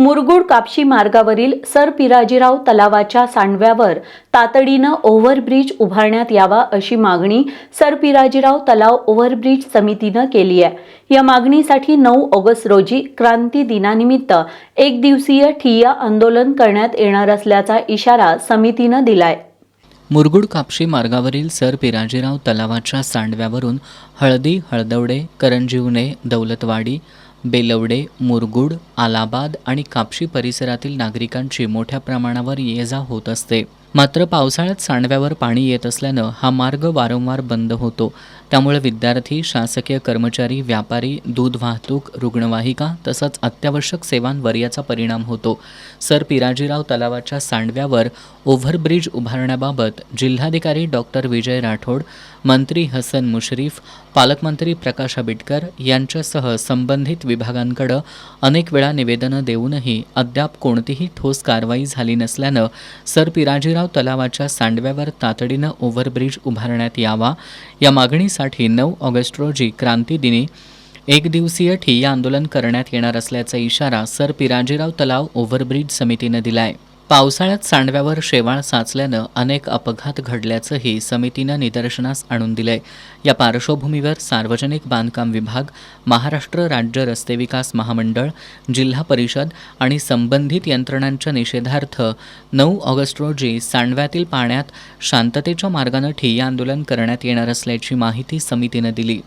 मुरगुड कापशी मार्गावरील सर पिराजीराव तलावाच्या सांडव्यावर तातडीनं ओव्हरब्रिज उभारण्यात यावा अशी मागणी सर पिराजीराव तलाव ओव्हरब्रिज समितीनं केली आहे। या मागणीसाठी 9 ऑगस्ट रोजी क्रांती दिनानिमित्त एक दिवसीय ठिय्या आंदोलन करण्यात येणार असल्याचा इशारा समितीनं दिलाय। मुरगुड कापशी मार्गावरील सर पिराजीराव तलावाच्या सांडव्यावरून हळदी, हळदवडे, करंजीवणे, दौलतवाडी, बेलवडे, मुरगुड, आलाबाद आणि कापशी परिसरातील नागरिकांची मोठ्या प्रमाणावर ये-जा होत असते। मात्र पावसाळ्यात सांडव्यावर पाणी येत असल्यानं हा मार्ग वारंवार बंद होतो। त्यामुळे विद्यार्थी, शासकीय कर्मचारी, व्यापारी, दूध वाहतूक, रुग्णवाहिका तसंच अत्यावश्यक सेवांवर याचा परिणाम होतो। सर पिराजीराव तलावाच्या सांडव्यावर ओव्हरब्रिज उभारण्याबाबत जिल्हाधिकारी डॉक्टर विजय राठोड, मंत्री हसन मुश्रीफ, पालकमंत्री प्रकाश आंबेडकर यांच्यासह संबंधित विभागांकडे अनेक वेळा निवेदनं देऊनही अद्याप कोणतीही ठोस कारवाई झाली नसल्यानं सर पिराजीराव तलावाच्या सांडव्यावर तातडीनं ओव्हरब्रिज उभारण्यात यावा या मागणीसाठी 9 ऑगस्ट रोजी क्रांती दिनी एक दिवसीय ठिय्या आंदोलन करण्यात येणार असल्याचा इशारा सर पिराजीराव तलाव ओव्हरब्रिज समितीनं दिलाय। पावसाळ्यात सांडव्यावर शेवाळ साचल्यानं अनेक अपघात घडल्याचंही समितीनं निदर्शनास आणून दिलंय। या पार्श्वभूमीवर सार्वजनिक बांधकाम विभाग, महाराष्ट्र राज्य रस्ते विकास महामंडळ, जिल्हा परिषद आणि संबंधित यंत्रणांच्या निषेधार्थ 9 ऑगस्ट रोजी सांडव्यातील पाण्यात शांततेच्या मार्गानं ठिय्या आंदोलन करण्यात येणार असल्याची माहिती समितीनं दिली।